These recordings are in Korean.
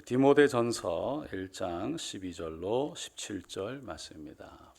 디모데전서 1장 12절로 17절 말씀입니다.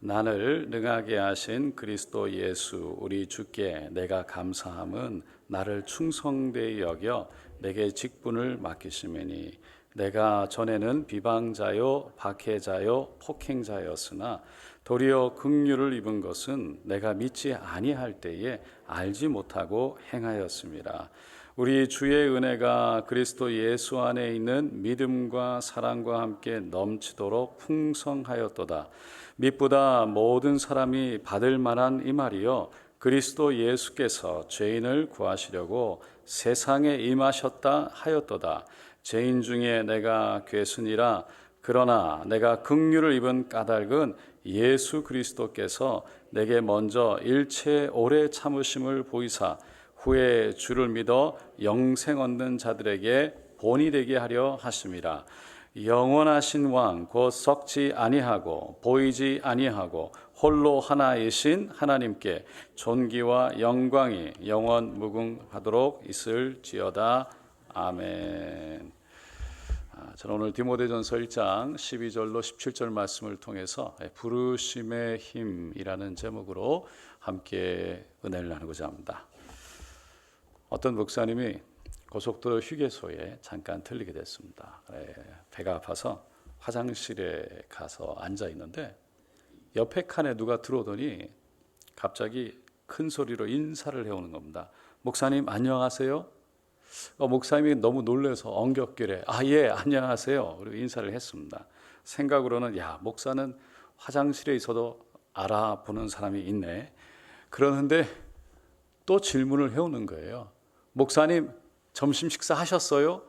나를 능하게 하신 그리스도 예수 우리 주께 내가 감사함은 나를 충성되이 여겨 내게 직분을 맡기심이니 내가 전에는 비방자요 박해자요 폭행자였으나 도리어 긍휼을 입은 것은 내가 믿지 아니할 때에 알지 못하고 행하였습니다. 우리 주의 은혜가 그리스도 예수 안에 있는 믿음과 사랑과 함께 넘치도록 풍성하였도다. mit보다 모든 사람이 받을 만한 이 말이요 그리스도 예수께서 죄인을 구하시려고 세상에 임하셨다 하였도다. 죄인 중에 내가 괴순이라 그러나 내가 긍휼을 입은 까닭은 예수 그리스도께서 내게 먼저 일체 오래 참으심을 보이사 후에 주를 믿어 영생 얻는 자들에게 본이 되게 하려 하심이라. 영원하신 왕 곧 썩지 아니하고 보이지 아니하고 홀로 하나이신 하나님께 존귀와 영광이 영원 무궁하도록 있을지어다. 아멘. 저는 오늘 디모데전서 1장 12절로 17절 말씀을 통해서 부르심의 힘이라는 제목으로 함께 은혜를 나누고자 합니다. 어떤 목사님이 고속도로 휴게소에 잠깐 들리게 됐습니다. 배가 아파서 화장실에 가서 앉아 있는데 옆에 칸에 누가 들어오더니 갑자기 큰 소리로 인사를 해오는 겁니다. 목사님 안녕하세요. 목사님이 너무 놀라서 엉겹길에 예 안녕하세요. 그리고 인사를 했습니다. 생각으로는 목사는 화장실에 있어도 알아보는 사람이 있네. 그러는데 또 질문을 해오는 거예요. 목사님 점심 식사하셨어요?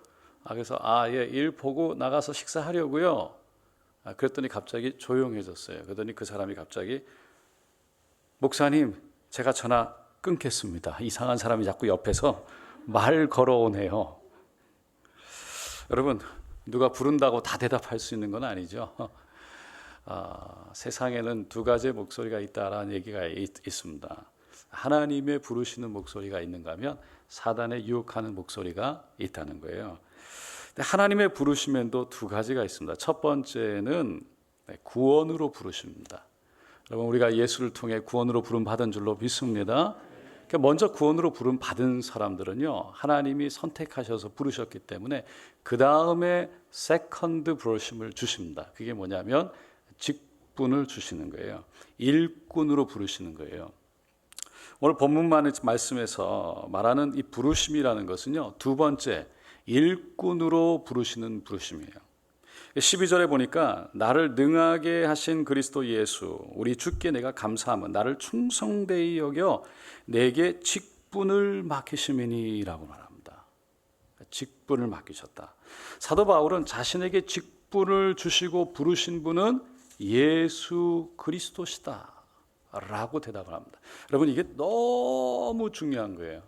그래서 예, 일 보고 나가서 식사하려고요. 그랬더니 갑자기 조용해졌어요. 그러더니 그 사람이 갑자기 목사님 제가 전화 끊겠습니다. 이상한 사람이 자꾸 옆에서 말 걸어오네요. 여러분 누가 부른다고 다 대답할 수 있는 건 아니죠. 세상에는 두 가지의 목소리가 있다라는 얘기가 있습니다. 하나님의 부르시는 목소리가 있는가 하면 사단의 유혹하는 목소리가 있다는 거예요. 하나님의 부르심에도 두 가지가 있습니다. 첫 번째는 구원으로 부르십니다. 여러분 우리가 예수를 통해 구원으로 부름 받은 줄로 믿습니다. 먼저 구원으로 부름 받은 사람들은요 하나님이 선택하셔서 부르셨기 때문에 그 다음에 세컨드 부르심을 주십니다. 그게 뭐냐면 직분을 주시는 거예요. 일꾼으로 부르시는 거예요. 오늘 본문 말씀에서 말하는 이 부르심이라는 것은요 두 번째 일꾼으로 부르시는 부르심이에요. 12절에 보니까 나를 능하게 하신 그리스도 예수 우리 주께 내가 감사함은 나를 충성되이 여겨 내게 직분을 맡기심이니라고 말합니다. 직분을 맡기셨다. 사도 바울은 자신에게 직분을 주시고 부르신 분은 예수 그리스도시다 라고 대답을 합니다. 여러분 이게 너무 중요한 거예요.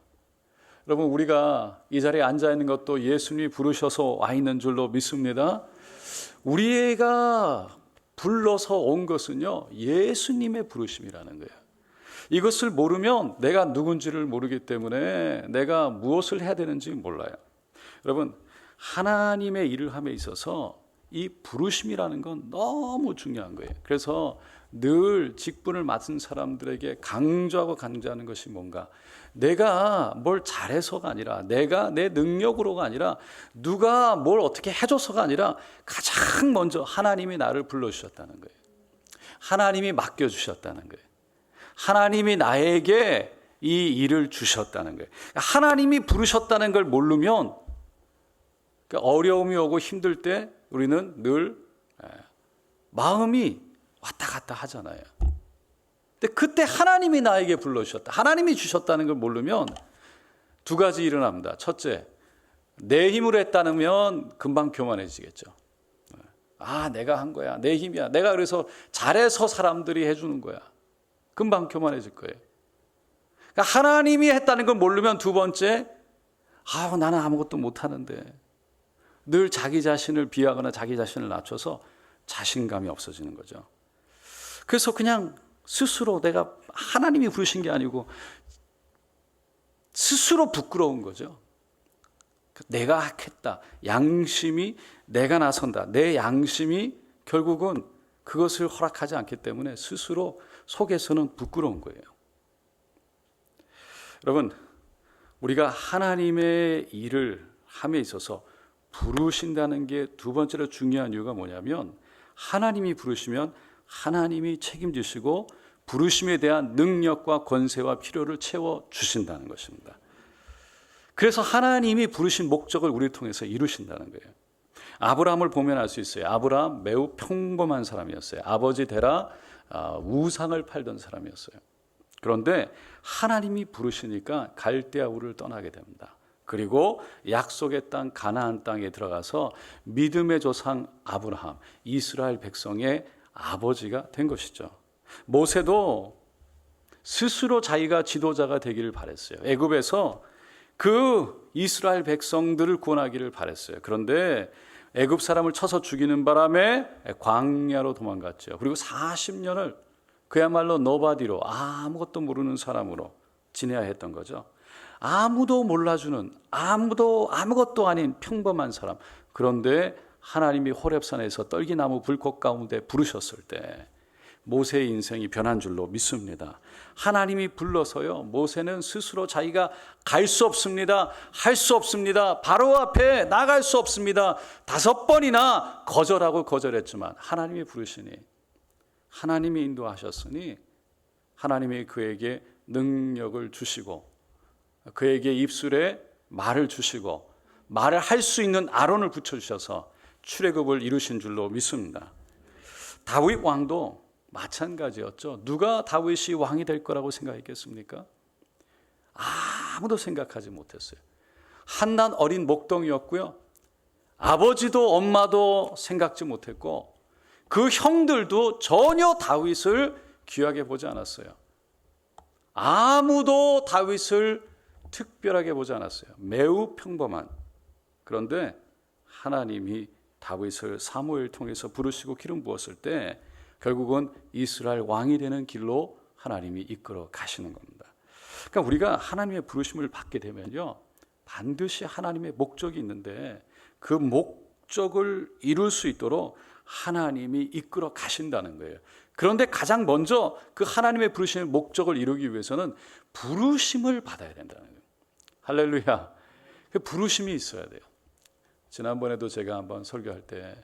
여러분 우리가 이 자리에 앉아 있는 것도 예수님이 부르셔서 와 있는 줄로 믿습니다. 우리가 불러서 온 것은요 예수님의 부르심이라는 거예요. 이것을 모르면 내가 누군지를 모르기 때문에 내가 무엇을 해야 되는지 몰라요. 여러분 하나님의 일을 함에 있어서 이 부르심이라는 건 너무 중요한 거예요. 그래서 늘 직분을 맡은 사람들에게 강조하는 것이 뭔가 내가 뭘 잘해서가 아니라 내가 내 능력으로가 아니라 누가 뭘 어떻게 해줘서가 아니라 가장 먼저 하나님이 나를 불러주셨다는 거예요. 하나님이 맡겨주셨다는 거예요. 하나님이 나에게 이 일을 주셨다는 거예요. 하나님이 부르셨다는 걸 모르면 어려움이 오고 힘들 때 우리는 늘 마음이 왔다 갔다 하잖아요. 근데 그때 하나님이 나에게 불러주셨다. 하나님이 주셨다는 걸 모르면 두 가지 일어납니다. 첫째, 내 힘으로 했다면 금방 교만해지겠죠. 내가 한 거야. 내 힘이야. 내가 그래서 잘해서 사람들이 해주는 거야. 금방 교만해질 거예요. 그러니까 하나님이 했다는 걸 모르면 두 번째, 나는 아무것도 못하는데 늘 자기 자신을 비하거나 자기 자신을 낮춰서 자신감이 없어지는 거죠. 그래서 그냥 스스로 내가 하나님이 부르신 게 아니고 스스로 부끄러운 거죠. 내가 하겠다. 양심이 내가 나선다. 내 양심이 결국은 그것을 허락하지 않기 때문에 스스로 속에서는 부끄러운 거예요. 여러분, 우리가 하나님의 일을 함에 있어서 부르신다는 게 두 번째로 중요한 이유가 뭐냐면 하나님이 부르시면 하나님이 책임지시고 부르심에 대한 능력과 권세와 필요를 채워주신다는 것입니다. 그래서 하나님이 부르신 목적을 우리를 통해서 이루신다는 거예요. 아브라함을 보면 알 수 있어요. 아브라함 매우 평범한 사람이었어요. 아버지 데라 우상을 팔던 사람이었어요. 그런데 하나님이 부르시니까 갈대아 우를 떠나게 됩니다. 그리고 약속의 땅 가나안 땅에 들어가서 믿음의 조상 아브라함, 이스라엘 백성의 아버지가 된 것이죠. 모세도 스스로 자기가 지도자가 되기를 바랬어요. 애굽에서 그 이스라엘 백성들을 구원하기를 바랬어요. 그런데 애굽 사람을 쳐서 죽이는 바람에 광야로 도망갔죠. 그리고 40년을 그야말로 노바디로 아무것도 모르는 사람으로 지내야 했던 거죠. 아무도 몰라주는 아무것도 아닌 평범한 사람. 그런데 하나님이 호렙산에서 떨기나무 불꽃 가운데 부르셨을 때 모세의 인생이 변한 줄로 믿습니다. 하나님이 불러서요, 모세는 스스로 자기가 갈 수 없습니다, 할 수 없습니다, 바로 앞에 나갈 수 없습니다 5번이나 거절하고 거절했지만 하나님이 부르시니, 하나님이 인도하셨으니 하나님이 그에게 능력을 주시고 그에게 입술에 말을 주시고 말을 할 수 있는 아론을 붙여주셔서 출애굽을 이루신 줄로 믿습니다. 다윗 왕도 마찬가지였죠. 누가 다윗이 왕이 될 거라고 생각했겠습니까? 아무도 생각하지 못했어요. 한낱 어린 목동이었고요. 아버지도 엄마도 생각지 못했고 그 형들도 전혀 다윗을 귀하게 보지 않았어요. 아무도 다윗을 특별하게 보지 않았어요. 매우 평범한. 그런데 하나님이 다윗을 사무엘 통해서 부르시고 기름 부었을 때 결국은 이스라엘 왕이 되는 길로 하나님이 이끌어 가시는 겁니다. 그러니까 우리가 하나님의 부르심을 받게 되면요, 반드시 하나님의 목적이 있는데 그 목적을 이룰 수 있도록 하나님이 이끌어 가신다는 거예요. 그런데 가장 먼저 그 하나님의 부르심의 목적을 이루기 위해서는 부르심을 받아야 된다는 거예요. 할렐루야. 그 부르심이 있어야 돼요. 지난번에도 제가 한번 설교할 때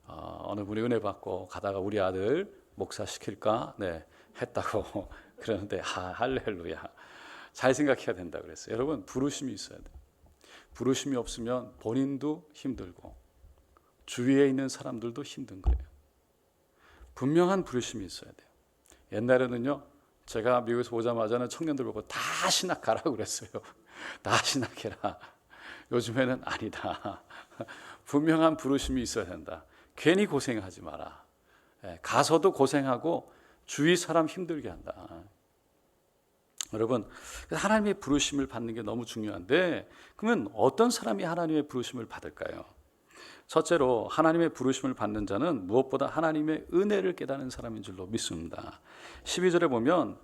어느 분이 은혜 받고 가다가 우리 아들 목사 시킬까? 네, 했다고 그러는데 할렐루야. 잘 생각해야 된다 그랬어요. 여러분, 부르심이 있어야 돼요. 부르심이 없으면 본인도 힘들고 주위에 있는 사람들도 힘든 거예요. 분명한 부르심이 있어야 돼요. 옛날에는요, 제가 미국에서 오자마자는 청년들 보고 다 신학 가라고 그랬어요. 다 신학해라. 요즘에는 아니다. 분명한 부르심이 있어야 된다. 괜히 고생하지 마라. 가서도 고생하고 주위 사람 힘들게 한다. 여러분, 하나님의 부르심을 받는 게 너무 중요한데, 그러면 어떤 사람이 하나님의 부르심을 받을까요? 첫째로 하나님의 부르심을 받는 자는 무엇보다 하나님의 은혜를 깨닫는 사람인 줄로 믿습니다. 12절에 보면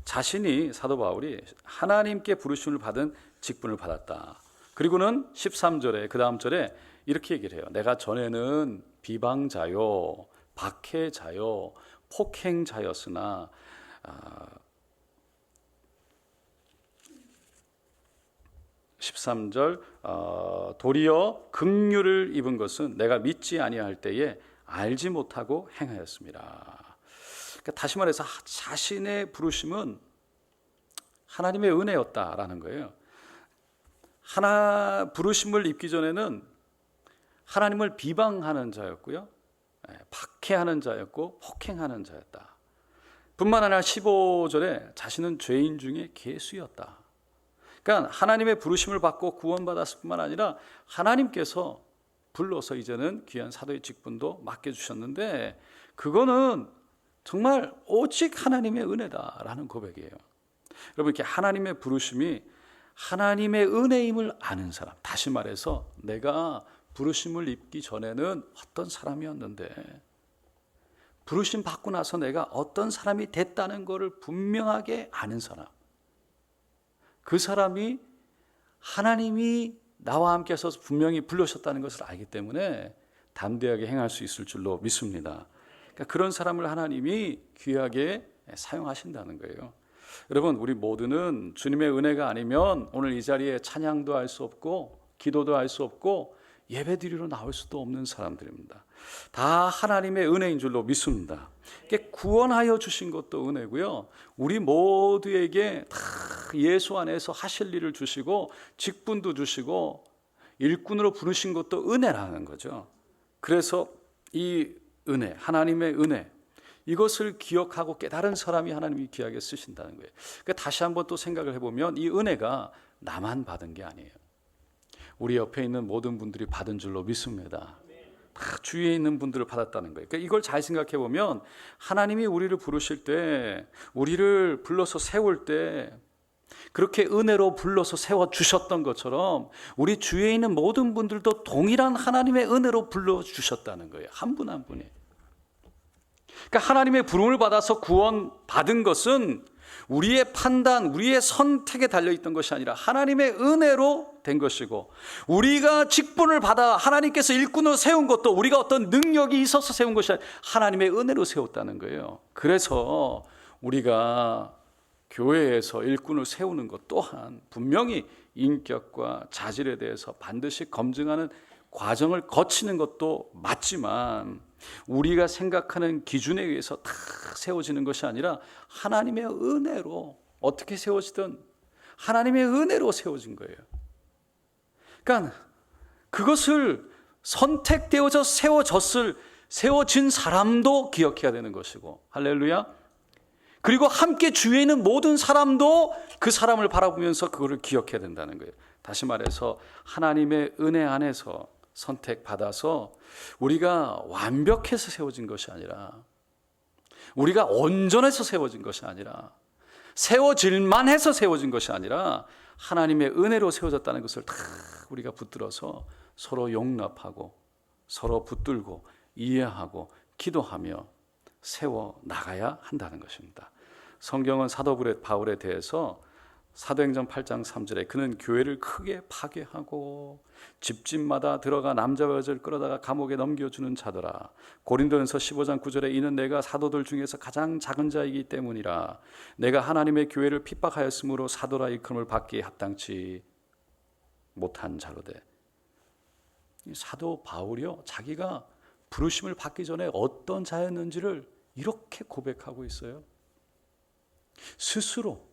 자신이, 사도 바울이 하나님께 부르심을 받은 직분을 받았다. 그리고는 13절에 그 다음 절에 이렇게 얘기를 해요. 내가 전에는 비방자요, 박해자요, 폭행자였으나 13절 도리어 긍휼을 입은 것은 내가 믿지 아니할 때에 알지 못하고 행하였습니다. 그러니까 다시 말해서 자신의 부르심은 하나님의 은혜였다라는 거예요. 부르심을 입기 전에는 하나님을 비방하는 자였고요, 박해하는 자였고 폭행하는 자였다. 뿐만 아니라 15절에 자신은 죄인 중에 괴수였다. 그러니까 하나님의 부르심을 받고 구원받았을 뿐만 아니라 하나님께서 불러서 이제는 귀한 사도의 직분도 맡겨주셨는데 그거는 정말 오직 하나님의 은혜다라는 고백이에요. 여러분, 이렇게 하나님의 부르심이 하나님의 은혜임을 아는 사람, 다시 말해서 내가 부르심을 입기 전에는 어떤 사람이었는데 부르심 받고 나서 내가 어떤 사람이 됐다는 것을 분명하게 아는 사람, 그 사람이 하나님이 나와 함께 하셔서 분명히 부르셨다는 것을 알기 때문에 담대하게 행할 수 있을 줄로 믿습니다. 그러니까 그런 사람을 하나님이 귀하게 사용하신다는 거예요. 여러분, 우리 모두는 주님의 은혜가 아니면 오늘 이 자리에 찬양도 할 수 없고 기도도 할 수 없고 예배드리러 나올 수도 없는 사람들입니다. 다 하나님의 은혜인 줄로 믿습니다. 구원하여 주신 것도 은혜고요, 우리 모두에게 다 예수 안에서 하실 일을 주시고 직분도 주시고 일꾼으로 부르신 것도 은혜라는 거죠. 그래서 이 은혜, 하나님의 은혜, 이것을 기억하고 깨달은 사람이 하나님이 귀하게 쓰신다는 거예요. 그러니까 다시 한번 또 생각을 해보면 이 은혜가 나만 받은 게 아니에요. 우리 옆에 있는 모든 분들이 받은 줄로 믿습니다. 다 주위에 있는 분들을 받았다는 거예요. 그러니까 이걸 잘 생각해 보면 하나님이 우리를 부르실 때, 우리를 불러서 세울 때 그렇게 은혜로 불러서 세워주셨던 것처럼 우리 주위에 있는 모든 분들도 동일한 하나님의 은혜로 불러주셨다는 거예요. 한 분 한 분이. 그러니까 하나님의 부름을 받아서 구원받은 것은 우리의 판단, 우리의 선택에 달려있던 것이 아니라 하나님의 은혜로 된 것이고, 우리가 직분을 받아 하나님께서 일꾼으로 세운 것도 우리가 어떤 능력이 있어서 세운 것이 아니라 하나님의 은혜로 세웠다는 거예요. 그래서 우리가 교회에서 일꾼을 세우는 것 또한 분명히 인격과 자질에 대해서 반드시 검증하는 과정을 거치는 것도 맞지만, 우리가 생각하는 기준에 의해서 다 세워지는 것이 아니라 하나님의 은혜로, 어떻게 세워지든 하나님의 은혜로 세워진 거예요. 그러니까 그것을 선택되어져 세워진 사람도 기억해야 되는 것이고, 할렐루야. 그리고 함께 주위에 있는 모든 사람도 그 사람을 바라보면서 그거를 기억해야 된다는 거예요. 다시 말해서 하나님의 은혜 안에서 선택받아서 우리가 완벽해서 세워진 것이 아니라, 우리가 온전해서 세워진 것이 아니라, 세워질만 해서 세워진 것이 아니라 하나님의 은혜로 세워졌다는 것을 다 우리가 붙들어서 서로 용납하고 서로 붙들고 이해하고 기도하며 세워 나가야 한다는 것입니다. 성경은 사도 바울에 대해서 사도행전 8장 3절에 그는 교회를 크게 파괴하고 집집마다 들어가 남자와 여자를 끌어다가 감옥에 넘겨주는 자더라. 고린도전서 15장 9절에 이는 내가 사도들 중에서 가장 작은 자이기 때문이라. 내가 하나님의 교회를 핍박하였으므로 사도라 일컬음을 받기에 합당치 못한 자로 돼. 사도 바울이요, 자기가 부르심을 받기 전에 어떤 자였는지를 이렇게 고백하고 있어요. 스스로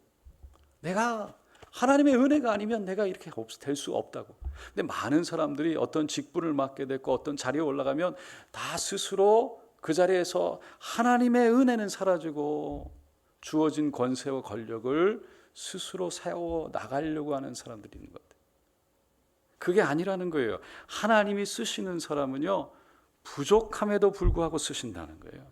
내가 하나님의 은혜가 아니면 내가 이렇게 될 수 없다고. 근데 많은 사람들이 어떤 직분을 맡게 됐고 어떤 자리에 올라가면 다 스스로 그 자리에서 하나님의 은혜는 사라지고 주어진 권세와 권력을 스스로 세워 나가려고 하는 사람들이 있는 것 같아요. 그게 아니라는 거예요. 하나님이 쓰시는 사람은요, 부족함에도 불구하고 쓰신다는 거예요.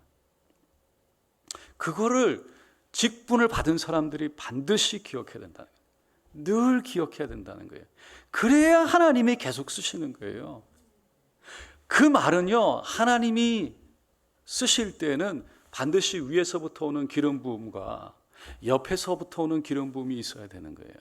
그거를 직분을 받은 사람들이 반드시 기억해야 된다는 거예요. 늘 기억해야 된다는 거예요. 그래야 하나님이 계속 쓰시는 거예요. 그 말은요, 하나님이 쓰실 때는 반드시 위에서부터 오는 기름 부음과 옆에서부터 오는 기름 부음이 있어야 되는 거예요.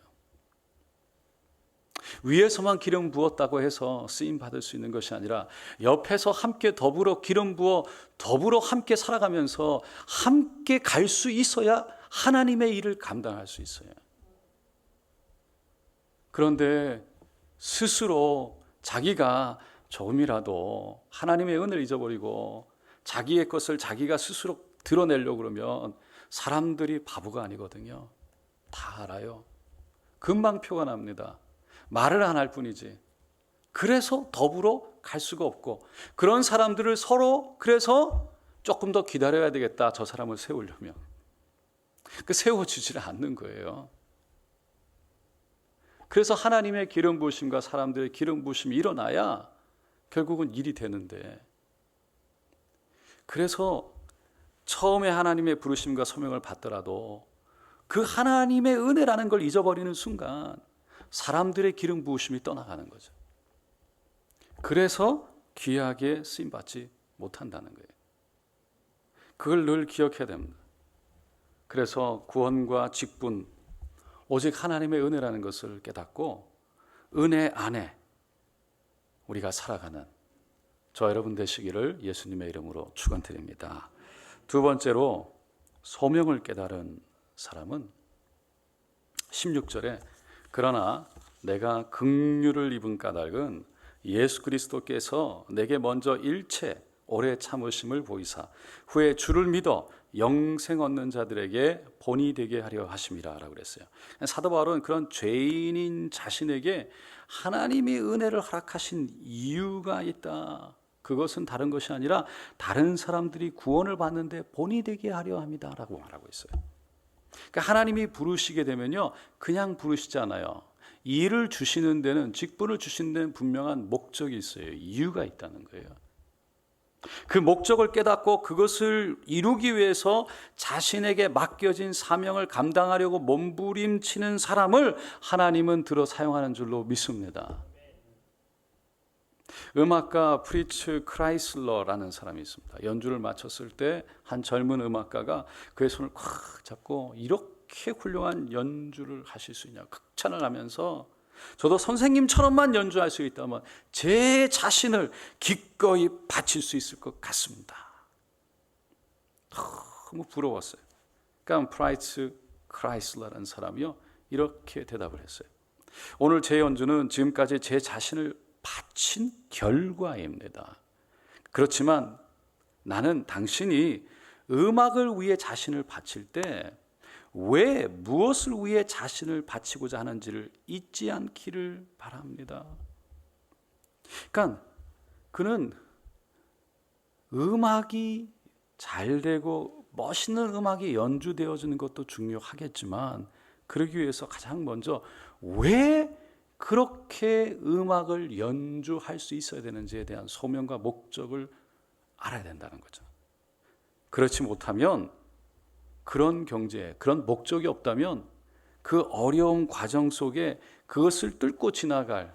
위에서만 기름 부었다고 해서 쓰임 받을 수 있는 것이 아니라 옆에서 함께 더불어 기름 부어 더불어 함께 살아가면서 함께 갈 수 있어야 하나님의 일을 감당할 수 있어요. 그런데 스스로 자기가 조금이라도 하나님의 은혜를 잊어버리고 자기의 것을 자기가 스스로 드러내려고 그러면 사람들이 바보가 아니거든요. 다 알아요. 금방 표가 납니다. 말을 안 할 뿐이지. 그래서 더불어 갈 수가 없고, 그런 사람들을 서로 그래서 조금 더 기다려야 되겠다, 저 사람을 세우려면. 세워주질 않는 거예요. 그래서 하나님의 기름 부으심과 사람들의 기름 부으심이 일어나야 결국은 일이 되는데, 그래서 처음에 하나님의 부르심과 소명을 받더라도 그 하나님의 은혜라는 걸 잊어버리는 순간 사람들의 기름 부으심이 떠나가는 거죠. 그래서 귀하게 쓰임받지 못한다는 거예요. 그걸 늘 기억해야 됩니다. 그래서 구원과 직분, 오직 하나님의 은혜라는 것을 깨닫고 은혜 안에 우리가 살아가는 저 여러분 되시기를 예수님의 이름으로 축원드립니다. 두 번째로 소명을 깨달은 사람은 16절에 그러나 내가 긍휼을 입은 까닭은 예수 그리스도께서 내게 먼저 일체 오래 참으심을 보이사 후에 주를 믿어 영생 얻는 자들에게 본이 되게 하려 하심이라 라고 그랬어요. 사도 바울은 그런 죄인인 자신에게 하나님이 은혜를 허락하신 이유가 있다. 그것은 다른 것이 아니라 다른 사람들이 구원을 받는데 본이 되게 하려 합니다 라고 말하고 있어요. 그러니까 하나님이 부르시게 되면요, 그냥 부르시잖아요. 일을 주시는 데는, 직분을 주시는 데는 분명한 목적이 있어요. 이유가 있다는 거예요. 그 목적을 깨닫고 그것을 이루기 위해서 자신에게 맡겨진 사명을 감당하려고 몸부림치는 사람을 하나님은 들어 사용하는 줄로 믿습니다. 음악가 프리츠 크라이슬러라는 사람이 있습니다. 연주를 마쳤을 때 한 젊은 음악가가 그의 손을 꽉 잡고 이렇게 훌륭한 연주를 하실 수 있냐 극찬을 하면서 저도 선생님처럼만 연주할 수 있다면 제 자신을 기꺼이 바칠 수 있을 것 같습니다. 너무 부러웠어요. 그러니까 프리츠 크라이슬러라는 사람이요 이렇게 대답을 했어요. 오늘 제 연주는 지금까지 제 자신을 바친 결과입니다. 그렇지만 나는 당신이 음악을 위해 자신을 바칠 때 왜 무엇을 위해 자신을 바치고자 하는지를 잊지 않기를 바랍니다. 그러니까 그는 음악이 잘 되고 멋있는 음악이 연주되어지는 것도 중요하겠지만 그러기 위해서 가장 먼저 왜 그렇게 음악을 연주할 수 있어야 되는지에 대한 소명과 목적을 알아야 된다는 거죠. 그렇지 못하면 그런 경제, 그런 목적이 없다면 그 어려운 과정 속에 그것을 뚫고 지나갈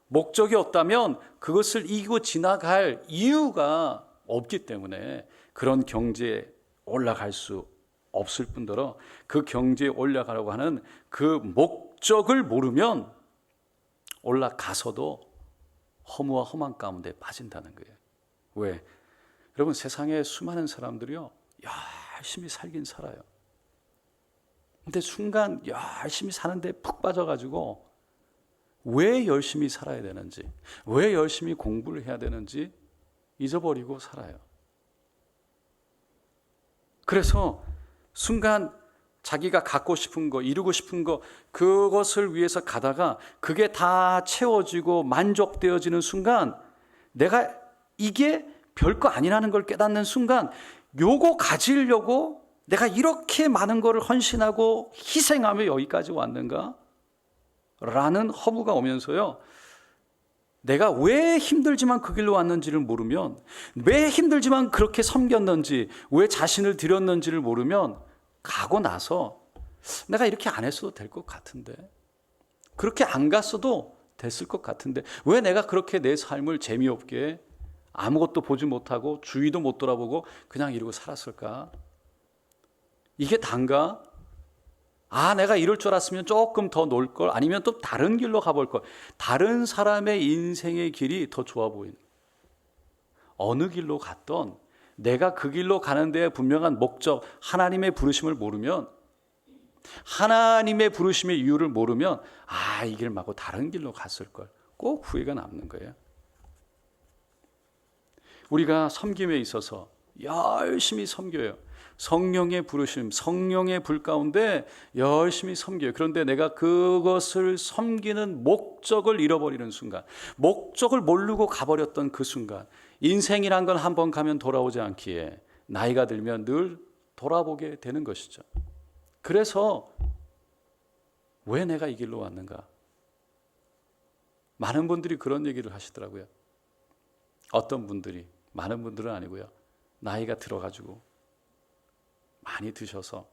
목적이 없다면 그것을 이기고 지나갈 이유가 없기 때문에 그런 경제에 올라갈 수 없을 뿐더러 그 경제에 올라가려고 하는 그 목적을 모르면 올라가서도 허무와 험한 가운데 빠진다는 거예요. 왜? 여러분 세상에 수많은 사람들이요 열심히 살긴 살아요. 근데 순간 열심히 사는데 푹 빠져가지고 왜 열심히 살아야 되는지, 왜 열심히 공부를 해야 되는지 잊어버리고 살아요. 그래서 순간 자기가 갖고 싶은 거, 이루고 싶은 거, 그것을 위해서 가다가 그게 다 채워지고 만족되어지는 순간 내가 이게 별거 아니라는 걸 깨닫는 순간 요거 가지려고 내가 이렇게 많은 거를 헌신하고 희생하며 여기까지 왔는가? 라는 허무가 오면서요. 내가 왜 힘들지만 그 길로 왔는지를 모르면, 왜 힘들지만 그렇게 섬겼는지, 왜 자신을 드렸는지를 모르면 가고 나서 내가 이렇게 안 했어도 될 것 같은데, 그렇게 안 갔어도 됐을 것 같은데 왜 내가 그렇게 내 삶을 재미없게 아무것도 보지 못하고 주위도 못 돌아보고 그냥 이러고 살았을까? 이게 단가? 아, 내가 이럴 줄 알았으면 조금 더 놀 걸, 아니면 또 다른 길로 가볼 걸. 다른 사람의 인생의 길이 더 좋아 보이는. 어느 길로 갔던 내가 그 길로 가는 데에 분명한 목적, 하나님의 부르심을 모르면, 하나님의 부르심의 이유를 모르면 아, 이 길 말고 다른 길로 갔을 걸. 꼭 후회가 남는 거예요. 우리가 섬김에 있어서 열심히 섬겨요. 성령의 부르심, 성령의 불 가운데 열심히 섬겨요. 그런데 내가 그것을 섬기는 목적을 잃어버리는 순간, 목적을 모르고 가버렸던 그 순간, 인생이란 건 한 번 가면 돌아오지 않기에 나이가 들면 늘 돌아보게 되는 것이죠. 그래서 왜 내가 이 길로 왔는가? 많은 분들이 그런 얘기를 하시더라고요. 어떤 분들이, 많은 분들은 아니고요, 나이가 들어가지고 많이 드셔서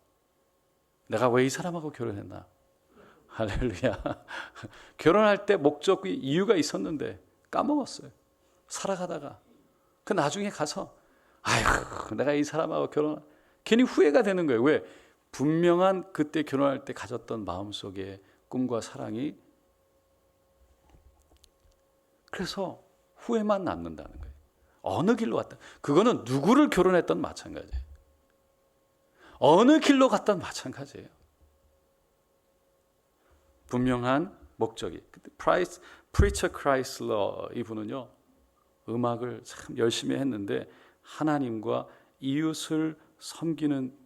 내가 왜 이 사람하고 결혼했나? 할렐루야. 결혼할 때 목적이 이유가 있었는데 까먹었어요. 살아가다가 그 나중에 가서 아휴, 내가 이 사람하고 결혼, 괜히 후회가 되는 거예요. 왜? 분명한 그때 결혼할 때 가졌던 마음속에 꿈과 사랑이 그래서 후회만 남는다는 거예요. 어느 길로 갔다. 그거는 누구를 결혼했던 마찬가지예요. 어느 길로 갔던 마찬가지예요. 분명한 목적이. 프리처 크라이슬러 이분은요, 음악을 참 열심히 했는데 하나님과 이웃을 섬기는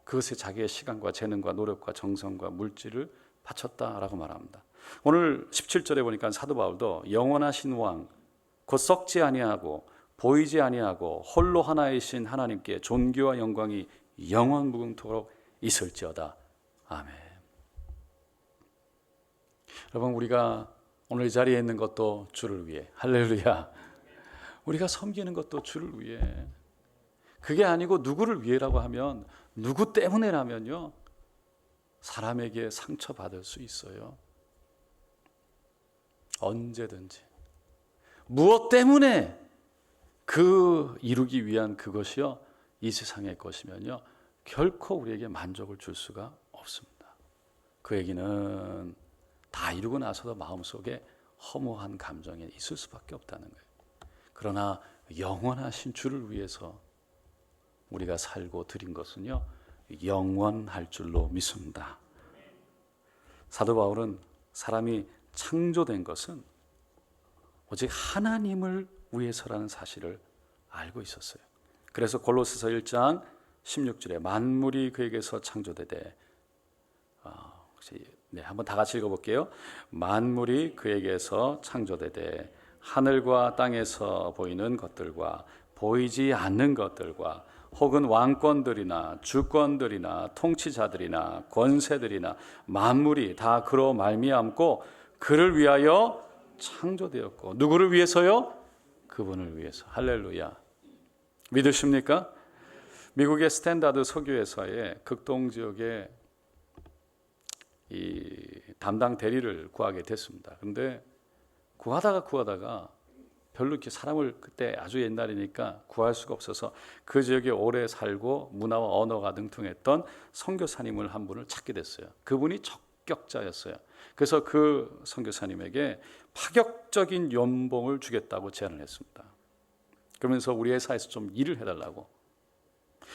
그것에 자기의 시간과 재능과 노력과 정성과 물질을 바쳤다라고 말합니다. 오늘 17절에 보니까 사도 바울도 영원하신 왕, 곧 썩지 아니하고 보이지 아니하고 홀로 하나이신 하나님께 존귀와 영광이 영원 무궁토록 있을지어다. 아멘. 여러분, 우리가 오늘 이 자리에 있는 것도 주를 위해, 할렐루야. 우리가 섬기는 것도 주를 위해. 그게 아니고 누구를 위해라고 하면, 누구 때문에라면요, 사람에게 상처받을 수 있어요. 언제든지. 무엇 때문에 그 이루기 위한 그것이요, 이 세상의 것이면요, 결코 우리에게 만족을 줄 수가 없습니다. 그 얘기는 다 이루고 나서도 마음속에 허무한 감정이 있을 수밖에 없다는 거예요. 그러나 영원하신 주를 위해서 우리가 살고 드린 것은요, 영원할 줄로 믿습니다. 사도 바울은 사람이 창조된 것은 오직 하나님을 위해서라는 사실을 알고 있었어요. 그래서 골로새서 1장 16절에 만물이 그에게서 창조되되, 한번 다 같이 읽어볼게요. 만물이 그에게서 창조되되 하늘과 땅에서 보이는 것들과 보이지 않는 것들과 혹은 왕권들이나 주권들이나 통치자들이나 권세들이나 만물이 다 그로 말미암고 그를 위하여 창조되었고, 누구를 위해서요? 그분을 위해서. 할렐루야. 믿으십니까? 미국의 스탠다드 석유회사의 극동 지역에 이 담당 대리를 구하게 됐습니다. 그런데 구하다가 별로 이렇게 사람을, 그때 아주 옛날이니까 구할 수가 없어서 그 지역에 오래 살고 문화와 언어가 능통했던 선교사님을 한 분을 찾게 됐어요. 그분이 적격자였어요. 그래서 그 선교사님에게 파격적인 연봉을 주겠다고 제안을 했습니다. 그러면서 우리 회사에서 좀 일을 해달라고.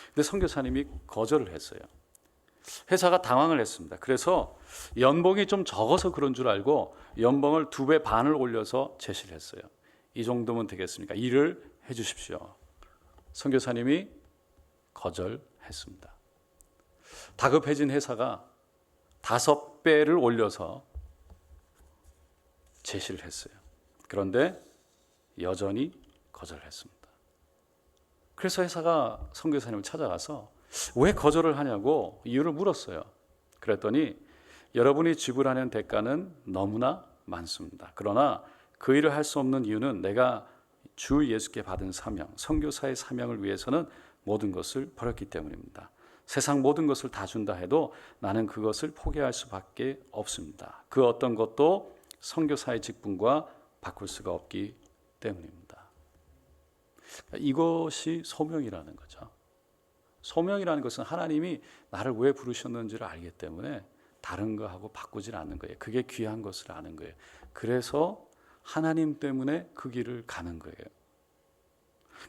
근데 선교사님이 거절을 했어요. 회사가 당황을 했습니다. 그래서 연봉이 좀 적어서 그런 줄 알고 연봉을 2배 반을 올려서 제시를 했어요. 이 정도면 되겠습니까? 일을 해 주십시오. 선교사님이 거절했습니다. 다급해진 회사가 5배를 올려서 제시를 했어요. 그런데 여전히 거절했습니다. 그래서 회사가 선교사님을 찾아가서 왜 거절을 하냐고 이유를 물었어요. 그랬더니 여러분이 지불하는 대가는 너무나 많습니다. 그러나 그 일을 할 수 없는 이유는 내가 주 예수께 받은 사명, 선교사의 사명을 위해서는 모든 것을 버렸기 때문입니다. 세상 모든 것을 다 준다 해도 나는 그것을 포기할 수밖에 없습니다. 그 어떤 것도 선교사의 직분과 바꿀 수가 없기 때문입니다. 이것이 소명이라는 거죠. 소명이라는 것은 하나님이 나를 왜 부르셨는지를 알기 때문에 다른 거하고 바꾸질 않는 거예요. 그게 귀한 것을 아는 거예요. 그래서 하나님 때문에 그 길을 가는 거예요.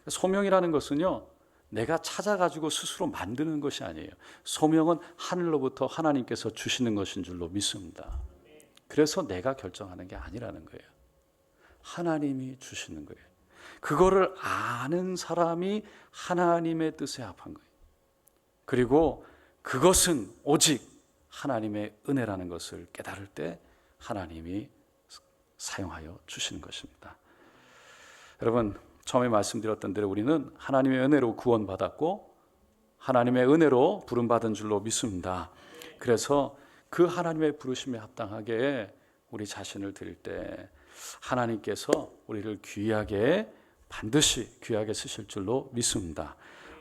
소명이라는 것은요, 내가 찾아가지고 스스로 만드는 것이 아니에요. 소명은 하늘로부터 하나님께서 주시는 것인 줄로 믿습니다. 그래서 내가 결정하는 게 아니라는 거예요. 하나님이 주시는 거예요. 그거를 아는 사람이 하나님의 뜻에 합한 거예요. 그리고 그것은 오직 하나님의 은혜라는 것을 깨달을 때 하나님이 사용하여 주시는 것입니다. 여러분, 처음에 말씀드렸던 대로 우리는 하나님의 은혜로 구원받았고 하나님의 은혜로 부름받은 줄로 믿습니다. 그래서 그 하나님의 부르심에 합당하게 우리 자신을 드릴 때 하나님께서 우리를 반드시 귀하게 쓰실 줄로 믿습니다.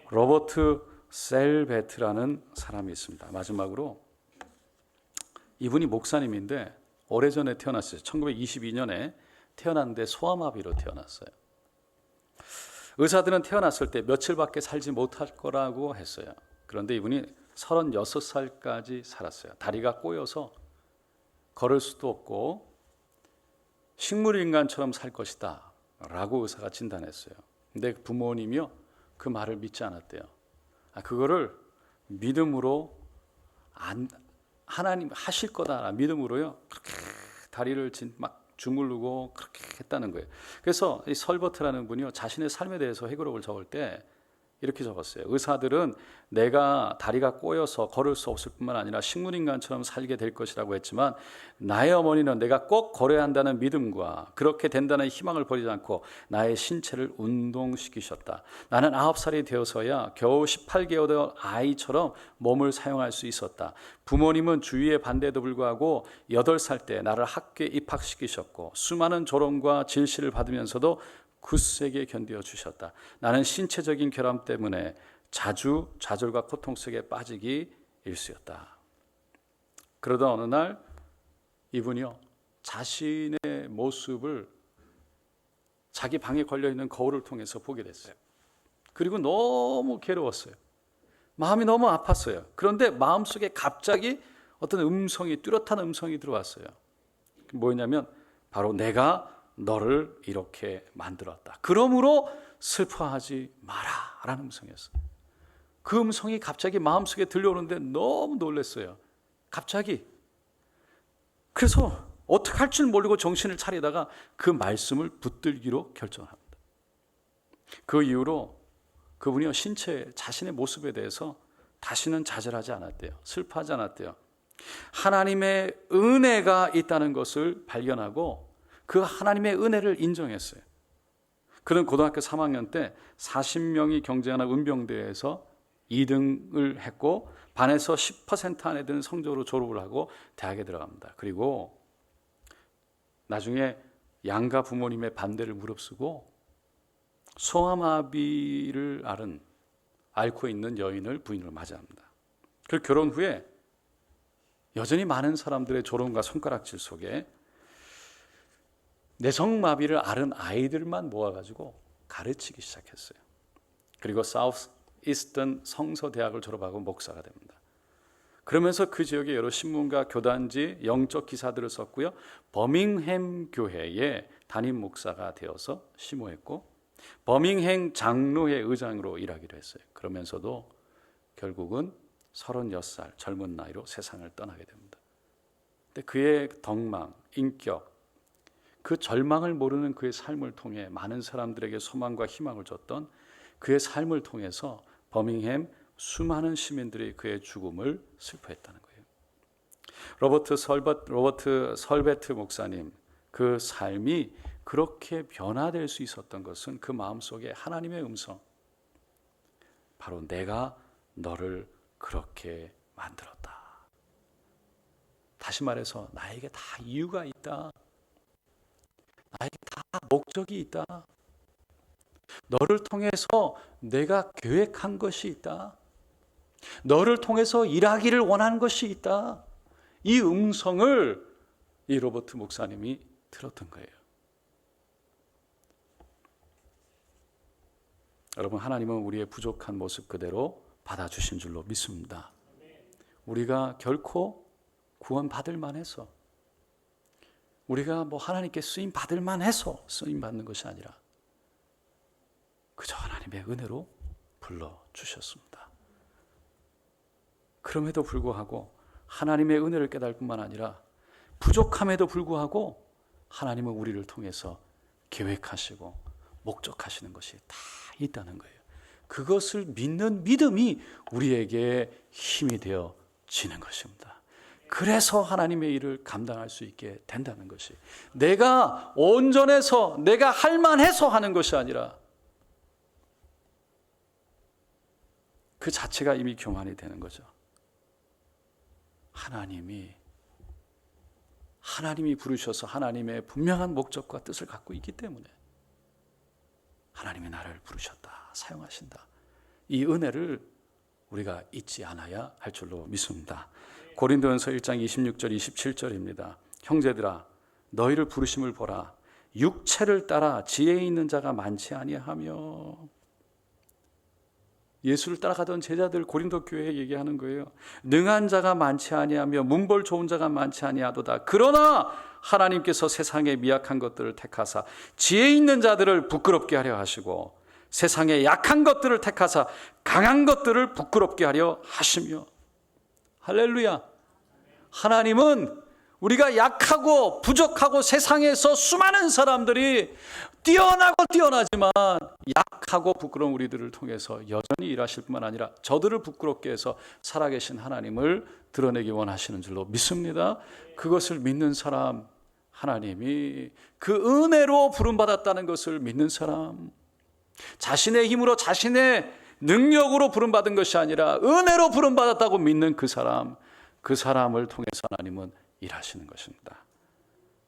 로버트 셀베트라는 사람이 있습니다. 마지막으로 이분이 목사님인데 오래전에 태어났어요. 1922년에 태어났는데 소아마비로 태어났어요. 의사들은 태어났을 때 며칠밖에 살지 못할 거라고 했어요. 그런데 이분이 36살까지 살았어요. 다리가 꼬여서 걸을 수도 없고 식물 인간처럼 살 것이다 라고 의사가 진단했어요. 근데 부모님이요 그 말을 믿지 않았대요. 그거를 믿음으로 하나님 하실 거다 믿음으로요 그렇게 다리를 막 주물르고 그렇게 했다는 거예요. 그래서 이 설버트라는 분이요 자신의 삶에 대해서 회고록을 적을 때 이렇게 적었어요. 의사들은 내가 다리가 꼬여서 걸을 수 없을 뿐만 아니라 식물인간처럼 살게 될 것이라고 했지만 나의 어머니는 내가 꼭 걸어야 한다는 믿음과 그렇게 된다는 희망을 버리지 않고 나의 신체를 운동시키셨다. 나는 9살이 되어서야 겨우 18개월 아이처럼 몸을 사용할 수 있었다. 부모님은 주위의 반대에도 불구하고 8살 때 나를 학교에 입학시키셨고 수많은 조롱과 질시를 받으면서도 굳세게 견뎌 주셨다. 나는 신체적인 결함 때문에 자주 좌절과 고통 속에 빠지기 일쑤였다. 그러던 어느 날 이분이요 자신의 모습을 자기 방에 걸려있는 거울을 통해서 보게 됐어요. 그리고 너무 괴로웠어요. 마음이 너무 아팠어요. 그런데 마음속에 갑자기 어떤 음성이, 뚜렷한 음성이 들어왔어요. 뭐였냐면 바로 내가 너를 이렇게 만들었다. 그러므로 슬퍼하지 마라 라는 음성이었어요. 그 음성이 갑자기 마음속에 들려오는데 너무 놀랐어요. 갑자기. 그래서 어떻게 할 줄 모르고 정신을 차리다가 그 말씀을 붙들기로 결정합니다. 그 이후로 그분이 자신의 모습에 대해서 다시는 좌절하지 않았대요. 슬퍼하지 않았대요. 하나님의 은혜가 있다는 것을 발견하고 그 하나님의 은혜를 인정했어요. 그는 고등학교 3학년 때 40명이 경쟁하는 운병대회에서 2등을 했고 반에서 10% 안에 드는 성적으로 졸업을 하고 대학에 들어갑니다. 그리고 나중에 양가 부모님의 반대를 무릅쓰고 소아마비를 앓고 있는 여인을 부인으로 맞이합니다. 그리고 결혼 후에 여전히 많은 사람들의 조롱과 손가락질 속에 내성마비를 앓은 아이들만 모아가지고 가르치기 시작했어요. 그리고 사우스 이스턴 성서대학을 졸업하고 목사가 됩니다. 그러면서 그 지역의 여러 신문과 교단지, 영적 기사들을 썼고요. 버밍햄 교회의 담임 목사가 되어서 심호했고 버밍햄 장로회 의장으로 일하기로 했어요. 그러면서도 결국은 36살 젊은 나이로 세상을 떠나게 됩니다. 근데 그의 덕망, 인격, 그 절망을 모르는 그의 삶을 통해 많은 사람들에게 소망과 희망을 줬던 그의 삶을 통해서 버밍햄 수많은 시민들이 그의 죽음을 슬퍼했다는 거예요. 로버트 설베트 목사님 그 삶이 그렇게 변화될 수 있었던 것은 그 마음속에 하나님의 음성, 바로 내가 너를 그렇게 만들었다. 다시 말해서 나에게 다 이유가 있다. 나에게 다 목적이 있다. 너를 통해서 내가 계획한 것이 있다. 너를 통해서 일하기를 원하는 것이 있다. 이 음성을 이 로버트 목사님이 들었던 거예요. 여러분, 하나님은 우리의 부족한 모습 그대로 받아주신 줄로 믿습니다. 우리가 결코 구원받을 만해서, 우리가 하나님께 쓰임 받을 만해서 쓰임 받는 것이 아니라 그저 하나님의 은혜로 불러주셨습니다. 그럼에도 불구하고 하나님의 은혜를 깨달을 뿐만 아니라 부족함에도 불구하고 하나님은 우리를 통해서 계획하시고 목적하시는 것이 다 있다는 거예요. 그것을 믿는 믿음이 우리에게 힘이 되어지는 것입니다. 그래서 하나님의 일을 감당할 수 있게 된다는 것이, 내가 온전해서 내가 할 만해서 하는 것이 아니라 그 자체가 이미 교만이 되는 거죠. 하나님이 부르셔서 하나님의 분명한 목적과 뜻을 갖고 있기 때문에 하나님이 나를 부르셨다, 사용하신다. 이 은혜를 우리가 잊지 않아야 할 줄로 믿습니다. 고린도전서 1장 26절 27절입니다. 형제들아, 너희를 부르심을 보라. 육체를 따라 지혜 있는 자가 많지 아니하며. 예수를 따라가던 제자들 고린도 교회에 얘기하는 거예요. 능한 자가 많지 아니하며 문벌 좋은 자가 많지 아니하도다. 그러나 하나님께서 세상의 미약한 것들을 택하사 지혜 있는 자들을 부끄럽게 하려 하시고 세상의 약한 것들을 택하사 강한 것들을 부끄럽게 하려 하시며. 할렐루야. 하나님은 우리가 약하고 부족하고 세상에서 수많은 사람들이 뛰어나지만 약하고 부끄러운 우리들을 통해서 여전히 일하실 뿐만 아니라 저들을 부끄럽게 해서 살아계신 하나님을 드러내기 원하시는 줄로 믿습니다. 그것을 믿는 사람, 하나님이 그 은혜로 부름받았다는 것을 믿는 사람, 자신의 힘으로 자신의 능력으로 부름받은 것이 아니라 은혜로 부름받았다고 믿는 그 사람을 통해서 하나님은 일하시는 것입니다.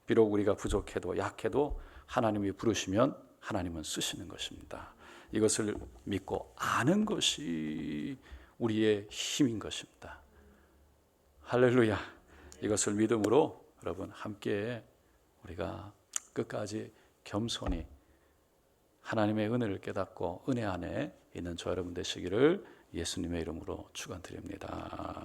비록 우리가 부족해도 약해도 하나님이 부르시면 하나님은 쓰시는 것입니다. 이것을 믿고 아는 것이 우리의 힘인 것입니다. 할렐루야. 이것을 믿음으로 여러분 함께 우리가 끝까지 겸손히 하나님의 은혜를 깨닫고 은혜 안에 있는 저 여러분 되시기를 예수님의 이름으로 축원드립니다.